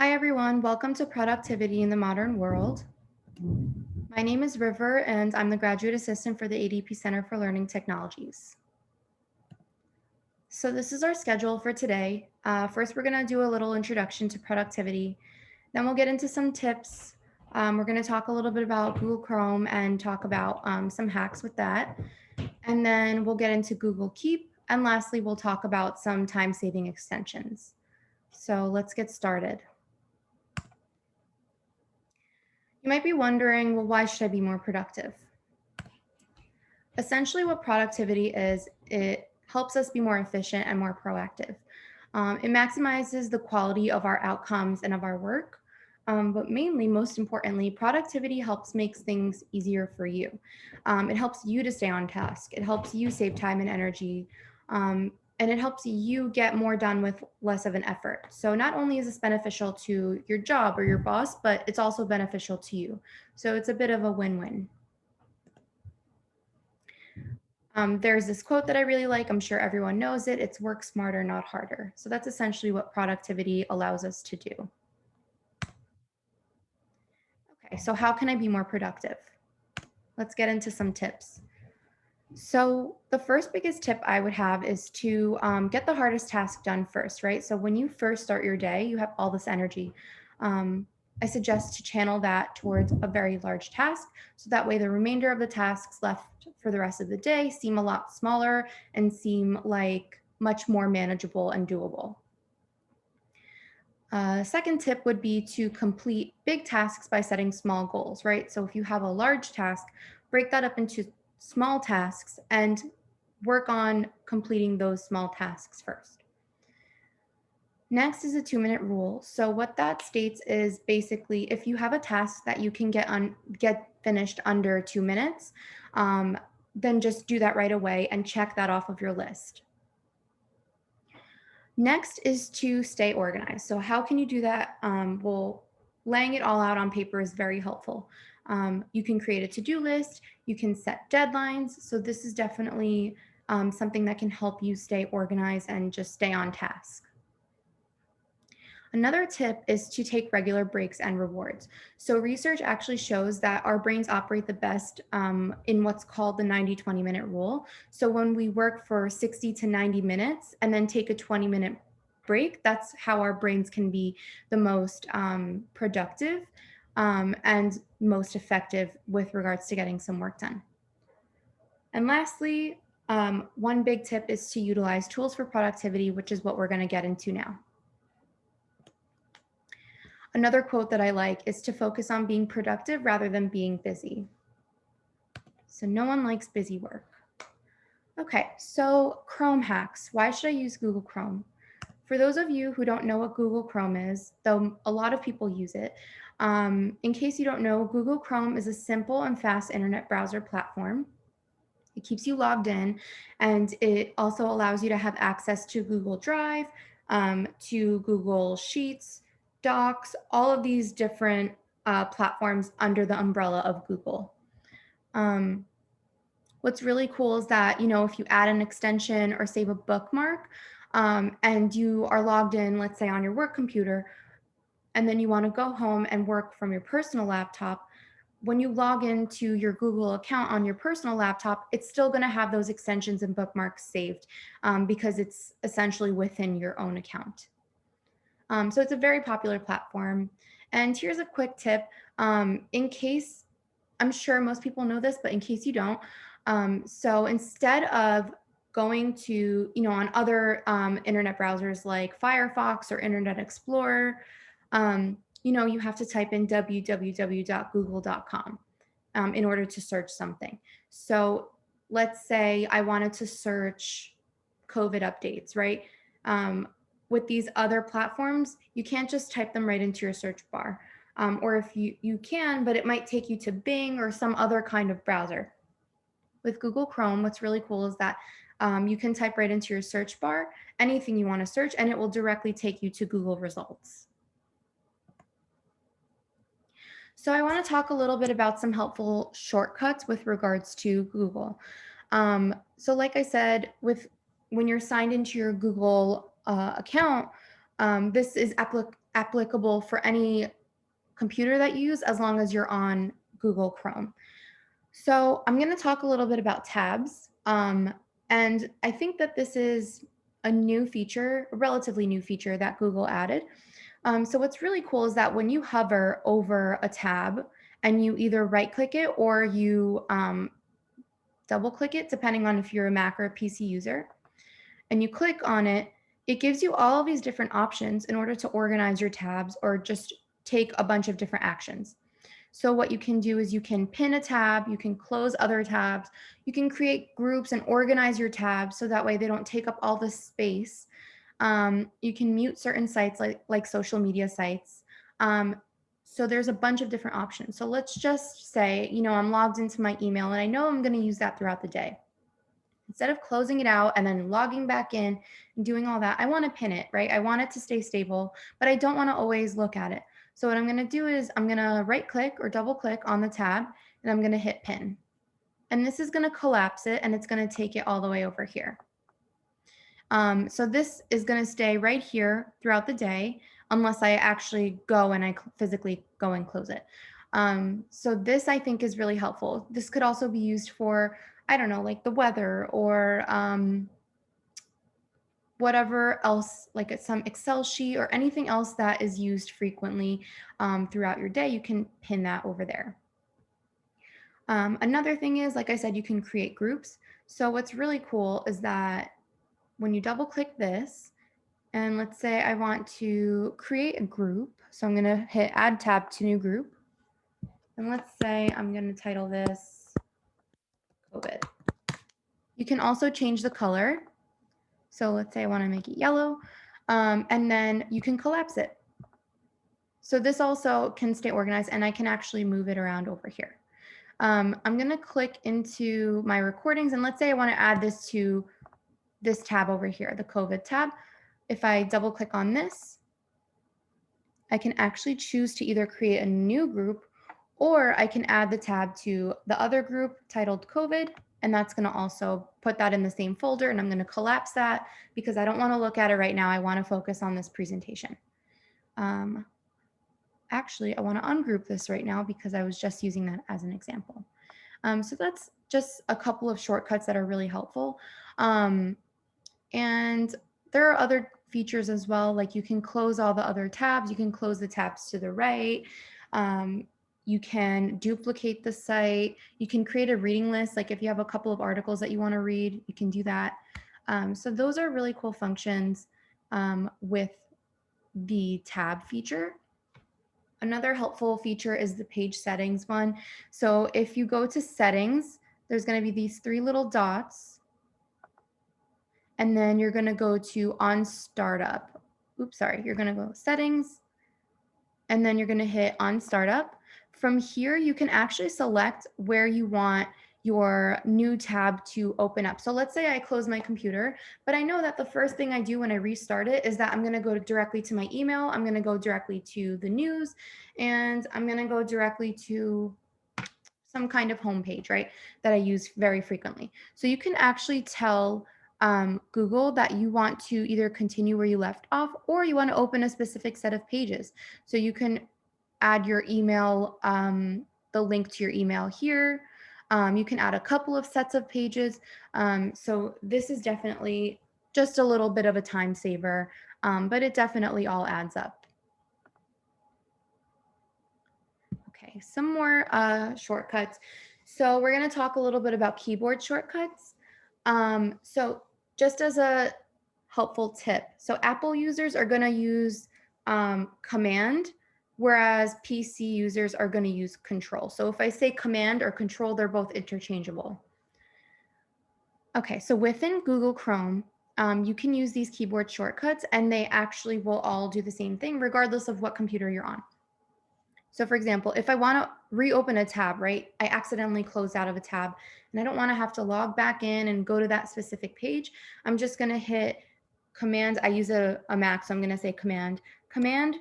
Hi, everyone. Welcome to Productivity in the Modern World. My name is River, and I'm the Graduate Assistant for the ADP Center for Learning Technologies. So this is our schedule for today. First, we're going to do a little introduction to productivity. Then we'll get into some tips. We're going to talk a little bit about Google Chrome and talk about some hacks with that. And then we'll get into Google Keep. And lastly, we'll talk about some time-saving extensions. So let's get started. You might be wondering, well, why should I be more productive? Essentially, what productivity is, it helps us be more efficient and more proactive. It maximizes the quality of our outcomes and of our work. But mainly, most importantly, productivity helps makes things easier for you. It helps you to stay on task. It helps you save time and energy. And it helps you get more done with less of an effort. So not only is this beneficial to your job or your boss, but it's also beneficial to you. So it's a bit of a win-win. There's this quote that I really like. I'm sure everyone knows it. It's work smarter, not harder. So that's essentially what productivity allows us to do. Okay, so how can I be more productive? Let's get into some tips. So the first biggest tip I would have is to get the hardest task done first, right? So when you first start your day, you have all this energy. Um, I suggest to channel that towards a very large task. So that way the remainder of the tasks left for the rest of the day seem a lot smaller and seem like much more manageable and doable. Second tip would be to complete big tasks by setting small goals, right? So if you have a large task, break that up into small tasks and work on completing those small tasks first. Next is a 2-minute rule. So what that states is basically if you have a task that you can get finished under 2 minutes, then just do that right away and check that off of your list. Next is to stay organized. So how can you do that? Well, laying it all out on paper is very helpful. You can create a to-do list. You can set deadlines. So this is definitely something that can help you stay organized and just stay on task. Another tip is to take regular breaks and rewards. So, research actually shows that our brains operate the best in what's called the 90-20 minute rule. So, when we work for 60 to 90 minutes and then take a 20-minute break, that's how our brains can be the most productive and most effective with regards to getting some work done. And lastly, one big tip is to utilize tools for productivity, which is what we're going to get into now. Another quote that I like is to focus on being productive rather than being busy. So no one likes busy work. Okay, so Chrome hacks. Why should I use Google Chrome? For those of you who don't know what Google Chrome is, though a lot of people use it, in case you don't know, Google Chrome is a simple and fast internet browser platform. It keeps you logged in, and it also allows you to have access to Google Drive, to Google Sheets, Docs, all of these different platforms under the umbrella of Google. Um, what's really cool is that, if you add an extension or save a bookmark and you are logged in, let's say on your work computer, and then you want to go home and work from your personal laptop, when you log into your Google account on your personal laptop, it's still going to have those extensions and bookmarks saved because it's essentially within your own account. So it's a very popular platform. And here's a quick tip in case, I'm sure most people know this, but in case you don't, so instead of going to, on other internet browsers like Firefox or Internet Explorer, you have to type in www.google.com in order to search something. So let's say I wanted to search COVID updates, right? With these other platforms, you can't just type them right into your search bar. Or if you can, but it might take you to Bing or some other kind of browser. With Google Chrome, what's really cool is that you can type right into your search bar anything you want to search, and it will directly take you to Google results. So I want to talk a little bit about some helpful shortcuts with regards to Google. So like I said, when you're signed into your Google account, this is applicable for any computer that you use as long as you're on Google Chrome. So I'm going to talk a little bit about tabs. And I think that this is a new feature, a relatively new feature that Google added. So what's really cool is that when you hover over a tab and you either right click it or you double click it, depending on if you're a Mac or a PC user, and you click on it, it gives you all of these different options in order to organize your tabs or just take a bunch of different actions. So what you can do is you can pin a tab, you can close other tabs, you can create groups and organize your tabs so that way they don't take up all the space. You can mute certain sites like social media sites. So there's a bunch of different options. So let's just say, I'm logged into my email and I know I'm going to use that throughout the day. Instead of closing it out and then logging back in and doing all that, I want to pin it, right? I want it to stay stable, but I don't want to always look at it. So what I'm going to do is I'm going to right click or double click on the tab and I'm going to hit pin. And this is going to collapse it and it's going to take it all the way over here. So this is going to stay right here throughout the day unless I actually go and I physically go and close it. So this I think is really helpful. This could also be used for, I don't know, like the weather or whatever else, like some Excel sheet or anything else that is used frequently throughout your day, you can pin that over there. Another thing is, like I said, you can create groups. So what's really cool is that when you double click this, and let's say I want to create a group. So I'm going to hit add tab to new group. And let's say I'm going to title this COVID. You can also change the color. So let's say I want to make it yellow. And then you can collapse it. So this also can stay organized and I can actually move it around over here. I'm going to click into my recordings and let's say I want to add this to this tab over here, the COVID tab. If I double click on this, I can actually choose to either create a new group or I can add the tab to the other group titled COVID, and that's going to also put that in the same folder, and I'm going to collapse that because I don't want to look at it right now. I want to focus on this presentation. Actually, I want to ungroup this right now because I was just using that as an example. So that's just a couple of shortcuts that are really helpful. And there are other features as well, like you can close all the other tabs, you can close the tabs to the right, you can duplicate the site, you can create a reading list, like if you have a couple of articles that you want to read, you can do that. So those are really cool functions with the tab feature. Another helpful feature is the page settings one. So if you go to settings, there's going to be these three little dots. And then you're going to go to on startup. Oops, sorry. You're going to go settings. And then you're going to hit on startup. From here, you can actually select where you want your new tab to open up. So let's say I close my computer, but I know that the first thing I do when I restart it is that I'm going to go directly to my email. I'm going to go directly to the news, and I'm going to go directly to some kind of homepage, right, that I use very frequently. So you can actually tell Google that you want to either continue where you left off or you want to open a specific set of pages. So you can add your email, the link to your email here. You can add a couple of sets of pages. So this is definitely just a little bit of a time saver, but it definitely all adds up. Okay, some more shortcuts. So we're going to talk a little bit about keyboard shortcuts. So just as a helpful tip, so Apple users are going to use command, whereas PC users are going to use control. So if I say command or control, they're both interchangeable. Okay, so within Google Chrome, you can use these keyboard shortcuts and they actually will all do the same thing regardless of what computer you're on. So for example, if I want to reopen a tab, right, I accidentally closed out of a tab and I don't want to have to log back in and go to that specific page, I'm just going to hit command. I use a Mac, so I'm going to say command,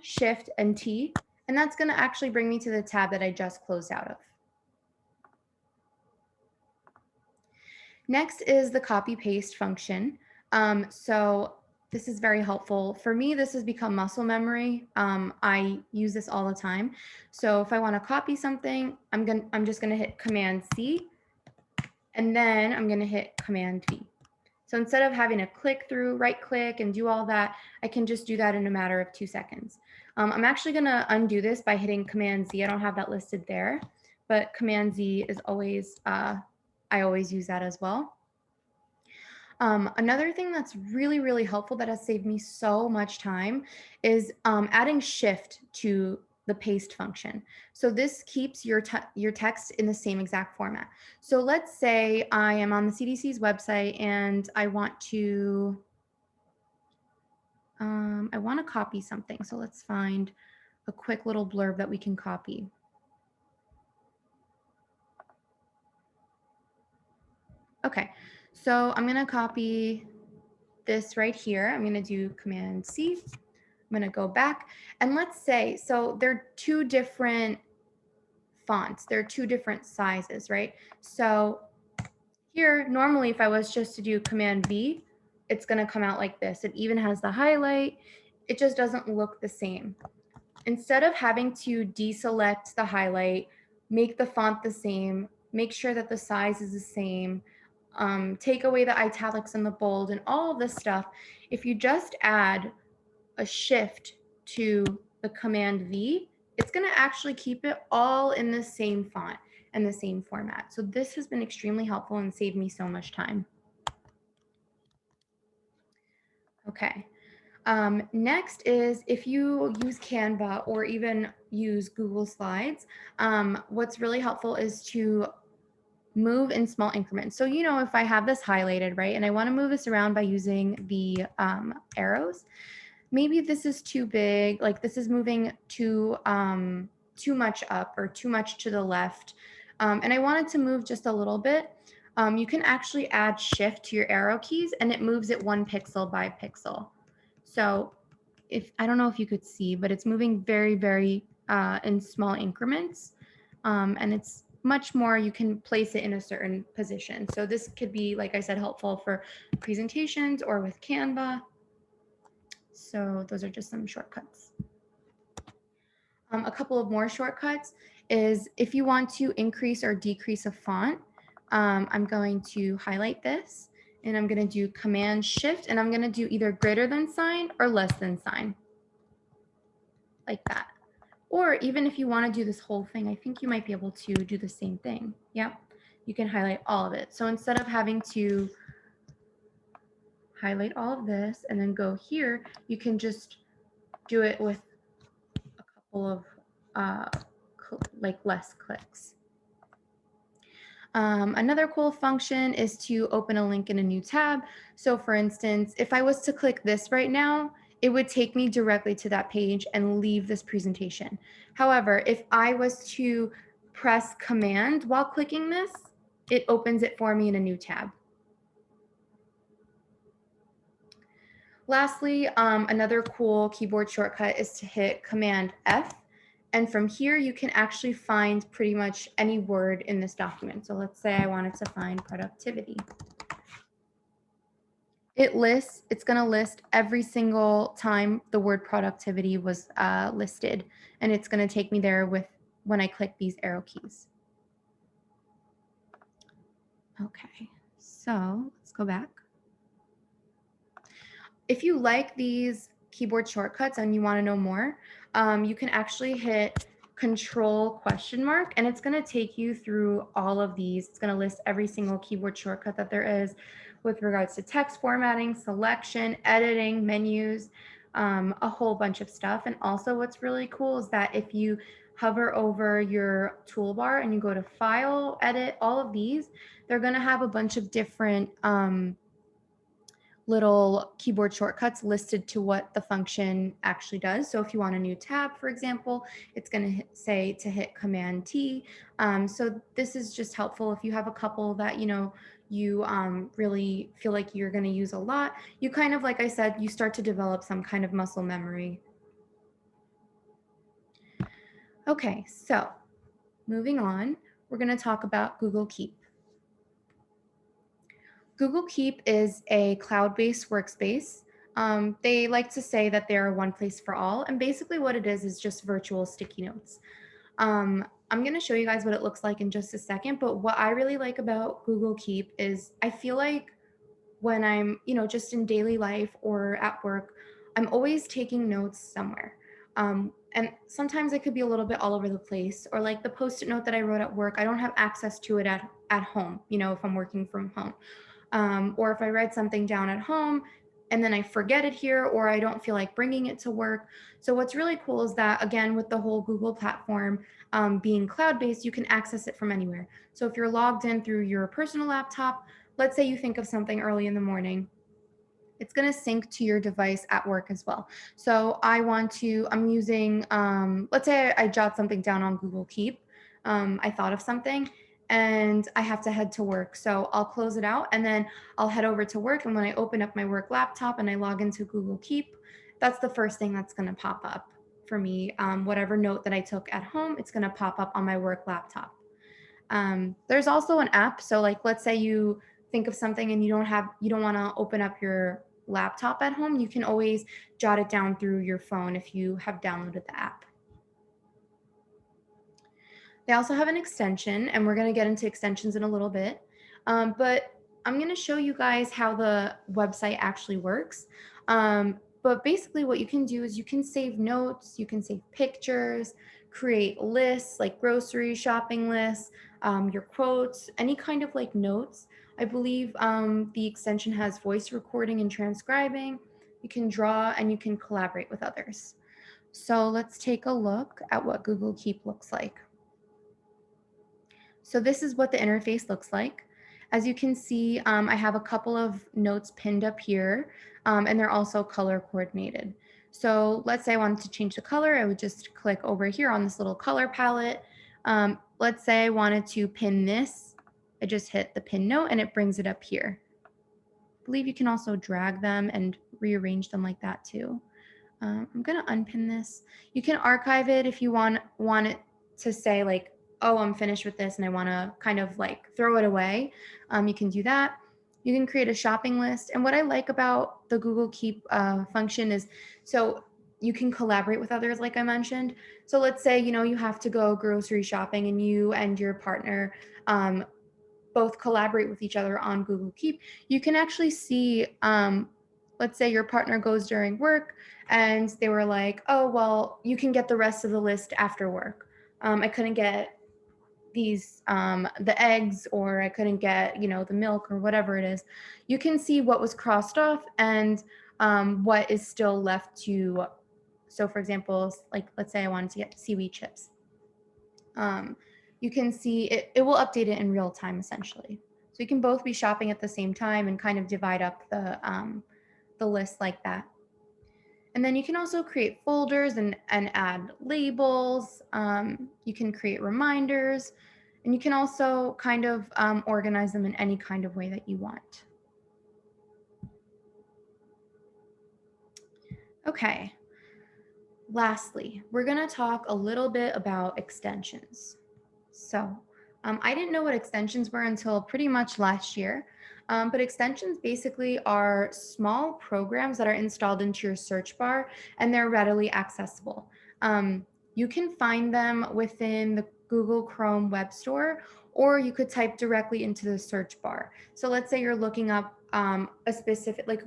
shift and T, and that's going to actually bring me to the tab that I just closed out of. Next is the copy paste function. So This is very helpful. For me, this has become muscle memory. I use this all the time. So if I want to copy something, I'm just gonna hit Command C, and then I'm gonna hit Command V. So instead of having to click through, right click and do all that, I can just do that in a matter of 2 seconds. I'm actually gonna undo this by hitting Command Z. I don't have that listed there, but Command Z is always, I always use that as well. Another thing that's really, really helpful that has saved me so much time is adding shift to the paste function. So this keeps your text in the same exact format. So let's say I am on the CDC's website and I want to copy something. So let's find a quick little blurb that we can copy. Okay, so I'm gonna copy this right here. I'm gonna do Command C. I'm going to go back and let's say, so they're two different fonts. They're two different sizes, right? So here, normally if I was just to do Command V, it's going to come out like this. It even has the highlight. It just doesn't look the same. Instead of having to deselect the highlight, make the font the same, make sure that the size is the same, take away the italics and the bold and all of this stuff, if you just add a shift to the Command V, it's going to actually keep it all in the same font and the same format. So this has been extremely helpful and saved me so much time. Okay. Next is if you use Canva or even use Google Slides, what's really helpful is to move in small increments. So, you know, if I have this highlighted, right, and I want to move this around by using the arrows, maybe this is too big, like this is moving too much up or too much to the left, and I wanted to move just a little bit. You can actually add shift to your arrow keys and it moves it 1 pixel by pixel. So if I don't know if you could see, but it's moving very, very in small increments, and it's much more, you can place it in a certain position. So this could be, like I said, helpful for presentations or with Canva. So those are just some shortcuts. A couple of more shortcuts is if you want to increase or decrease a font, I'm going to highlight this and I'm going to do Command Shift and I'm going to do either greater than sign or less than sign, like that. Or even if you want to do this whole thing, I think you might be able to do the same thing. Yep, you can highlight all of it. So instead of having to highlight all of this and then go here, you can just do it with a couple of like less clicks. Another cool function is to open a link in a new tab. So for instance, if I was to click this right now, it would take me directly to that page and leave this presentation. However, if I was to press Command while clicking this, it opens it for me in a new tab. Lastly, another cool keyboard shortcut is to hit Command F. And from here, you can actually find pretty much any word in this document. So let's say I wanted to find productivity. It's going to list every single time the word productivity was listed. And it's going to take me there with when I click these arrow keys. Okay, so let's go back. If you like these keyboard shortcuts and you want to know more, you can actually hit Control ? And it's going to take you through all of these. It's going to list every single keyboard shortcut that there is with regards to text formatting, selection, editing, menus, a whole bunch of stuff. And also what's really cool is that if you hover over your toolbar and you go to File, Edit, all of these, they're going to have a bunch of different little keyboard shortcuts listed to what the function actually does. So if you want a new tab, for example, it's going to say to hit Command T. So this is just helpful if you have a couple that, you know, you really feel like you're going to use a lot. You kind of, like I said, you start to develop some kind of muscle memory. Okay, so moving on, we're going to talk about Google Keep. Google Keep is a cloud-based workspace. They like to say that they're one place for all. And basically, what it is just virtual sticky notes. I'm going to show you guys what it looks like in just a second. But what I really like about Google Keep is I feel like when I'm, just in daily life or at work, I'm always taking notes somewhere. And sometimes it could be a little bit all over the place, or like the post-it note that I wrote at work, I don't have access to it at home, if I'm working from home. Or if I write something down at home and then I forget it here, or I don't feel like bringing it to work. So what's really cool is that, again, with the whole Google platform being cloud-based, you can access it from anywhere. So if you're logged in through your personal laptop, let's say you think of something early in the morning, it's going to sync to your device at work as well. So I'm using, let's say I jot something down on Google Keep. I thought of something and I have to head to work. So I'll close it out and then I'll head over to work. And when I open up my work laptop and I log into Google Keep, that's the first thing that's going to pop up for me. Whatever note that I took at home, it's going to pop up on my work laptop. There's also an app. So like, let's say you think of something and you don't want to open up your laptop at home, you can always jot it down through your phone if you have downloaded the app. They also have an extension, and we're going to get into extensions in a little bit. But I'm going to show you guys how the website actually works. But basically what you can do is you can save notes, you can save pictures, create lists like grocery shopping lists, your quotes, any kind of like notes. I believe the extension has voice recording and transcribing. You can draw and you can collaborate with others. So let's take a look at what Google Keep looks like. So this is what the interface looks like. As you can see, I have a couple of notes pinned up here, and they're also color coordinated. So let's say I wanted to change the color, I would just click over here on this little color palette. Let's say I wanted to pin this. I just hit the pin note and it brings it up here. I believe you can also drag them and rearrange them like that too. I'm gonna unpin this. You can archive it if you want it to say like, oh, I'm finished with this and I want to kind of like throw it away. You can do that. You can create a shopping list. And what I like about the Google Keep function is, so you can collaborate with others, like I mentioned. So let's say, you have to go grocery shopping and you and your partner both collaborate with each other on Google Keep. You can actually see, let's say your partner goes during work and they were like, oh, well, you can get the rest of the list after work. I couldn't get the eggs, or I couldn't get, the milk or whatever it is. You can see what was crossed off and what is still left to. So for example, like let's say I wanted to get seaweed chips. You can see it will update it in real time essentially. So you can both be shopping at the same time and kind of divide up the list like that. And then you can also create folders and add labels. You can create reminders, and you can also kind of organize them in any kind of way that you want. Okay. Lastly, we're going to talk a little bit about extensions. So I didn't know what extensions were until pretty much last year. But extensions basically are small programs that are installed into your search bar, and they're readily accessible. You can find them within the Google Chrome Web Store, or you could type directly into the search bar. So let's say you're looking up a specific, like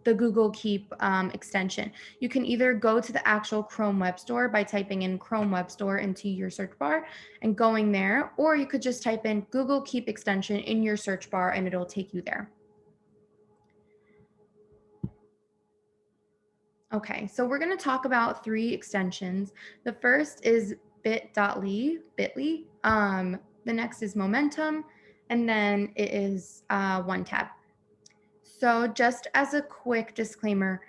the Google Keep extension. You can either go to the actual Chrome Web Store by typing in Chrome Web Store into your search bar and going there, or you could just type in Google Keep extension in your search bar and it'll take you there. Okay, so we're going to talk about 3 extensions. The first is bit.ly. The next is Momentum, and then it is OneTab. So just as a quick disclaimer,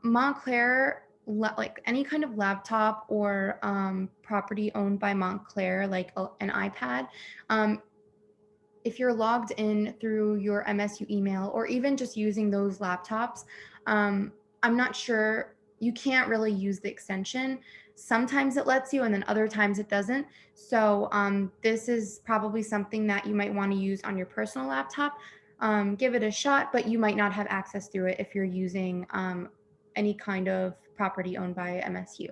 Montclair, like any kind of laptop or property owned by Montclair, like an iPad, if you're logged in through your MSU email or even just using those laptops, I'm not sure, you can't really use the extension. Sometimes it lets you and then other times it doesn't. So this is probably something that you might want to use on your personal laptop. give it a shot, but you might not have access through it if you're using any kind of property owned by MSU.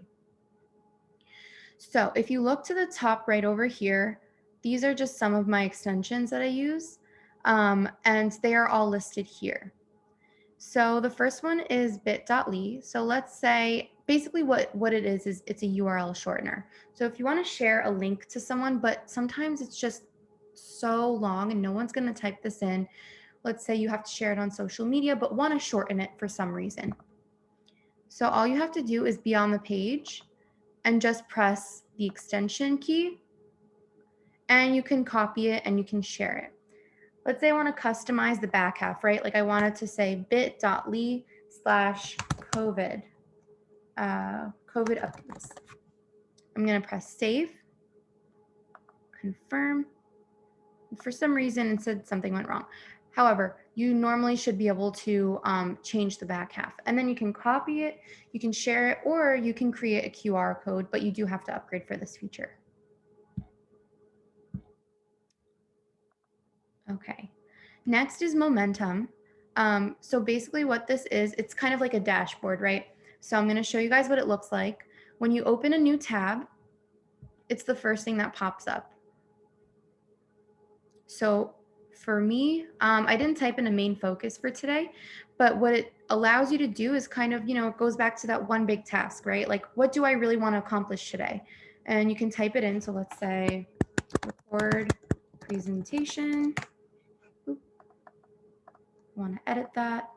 So if you look to the top right over here, these are just some of my extensions that I use, and they are all listed here. So the first one is bit.ly. So let's say basically what it is it's a URL shortener. So if you want to share a link to someone, but sometimes it's just so long and no one's going to type this in. Let's say you have to share it on social media, but want to shorten it for some reason. So all you have to do is be on the page and just press the extension key, and you can copy it and you can share it. Let's say I want to customize the back half, right? Like I wanted to say bit.ly/COVID, COVID updates. I'm going to press save, confirm. For some reason, it said something went wrong. However, you normally should be able to change the back half, and then you can copy it, you can share it, or you can create a QR code, but you do have to upgrade for this feature. Okay, next is Momentum. So basically what this is, it's kind of like a dashboard, right? So I'm going to show you guys what it looks like. When you open a new tab, it's the first thing that pops up. So for me, I didn't type in a main focus for today, but what it allows you to do is kind of, it goes back to that one big task, right? Like, what do I really want to accomplish today? And you can type it in. So let's say record presentation. Want to edit that.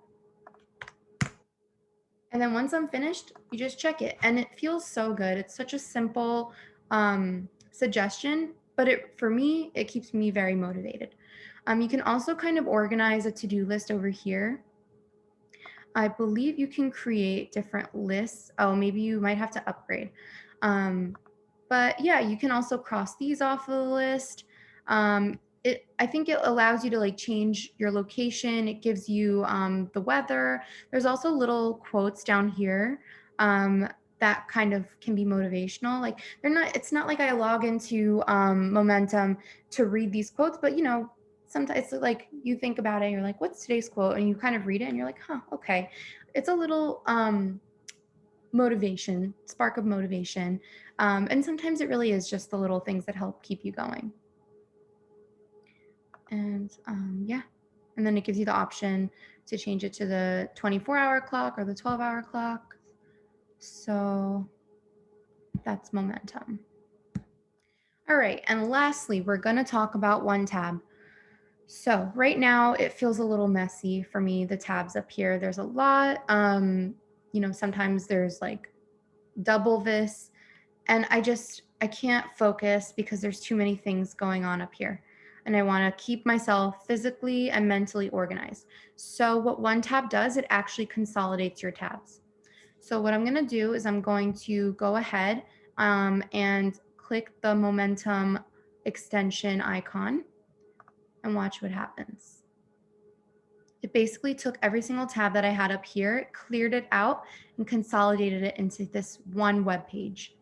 And then once I'm finished, you just check it. And it feels so good. It's such a simple suggestion, but for me, it keeps me very motivated. You can also kind of organize a to-do list over here. I believe you can create different lists. Oh, maybe you might have to upgrade. But yeah, you can also cross these off of the list. I think it allows you to like change your location. It gives you the weather. There's also little quotes down here that kind of can be motivational. Like it's not like I log into Momentum to read these quotes, but sometimes it's like you think about it and you're like, what's today's quote? And you kind of read it and you're like, huh, okay. It's a little spark of motivation. And sometimes it really is just the little things that help keep you going. And yeah, and then it gives you the option to change it to the 24-hour clock or the 12-hour clock. So that's Momentum. All right, and lastly, we're going to talk about OneTab. So right now it feels a little messy for me, the tabs up here. There's a lot, sometimes there's like double this, and I can't focus because there's too many things going on up here. And I want to keep myself physically and mentally organized. So what OneTab does, it actually consolidates your tabs. So what I'm going to do is I'm going to go ahead and click the Momentum extension icon and watch what happens. It basically took every single tab that I had up here, cleared it out, and consolidated it into this one web page.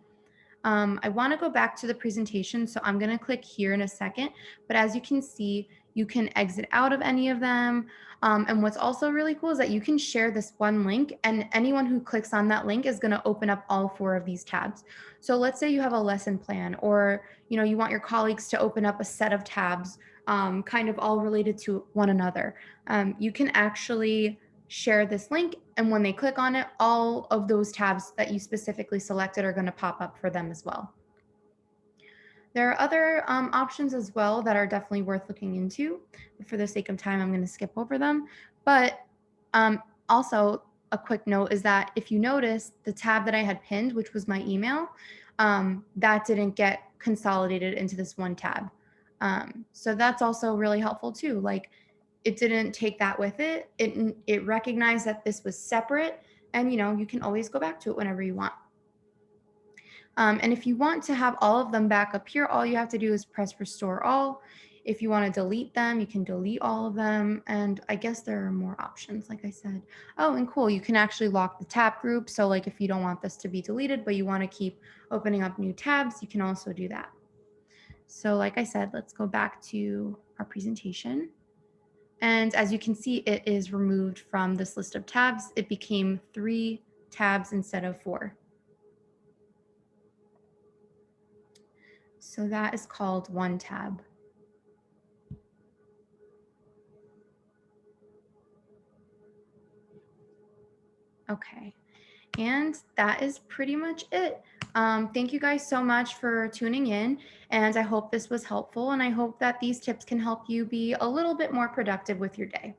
I want to go back to the presentation, so I'm going to click here in a second. But as you can see, you can exit out of any of them. And what's also really cool is that you can share this one link, and anyone who clicks on that link is going to open up all 4 of these tabs. So let's say you have a lesson plan, or you want your colleagues to open up a set of tabs, kind of all related to one another. You can actually share this link, and when they click on it, all of those tabs that you specifically selected are going to pop up for them as well. There are other options as well that are definitely worth looking into. For the sake of time, I'm going to skip over them. But also, a quick note is that if you notice, the tab that I had pinned, which was my email, that didn't get consolidated into this one tab. So that's also really helpful too. Like, it didn't take that with it. It recognized that this was separate, and you can always go back to it whenever you want. And if you want to have all of them back up here, all you have to do is press restore all. If you want to delete them, you can delete all of them. And I guess there are more options, like I said. Oh, and cool, you can actually lock the tab group. So like if you don't want this to be deleted, but you want to keep opening up new tabs, you can also do that. So like I said, let's go back to our presentation. And as you can see, it is removed from this list of tabs. It became 3 tabs instead of 4. So that is called one tab. Okay, and that is pretty much it. Thank you guys so much for tuning in, and I hope this was helpful, and I hope that these tips can help you be a little bit more productive with your day.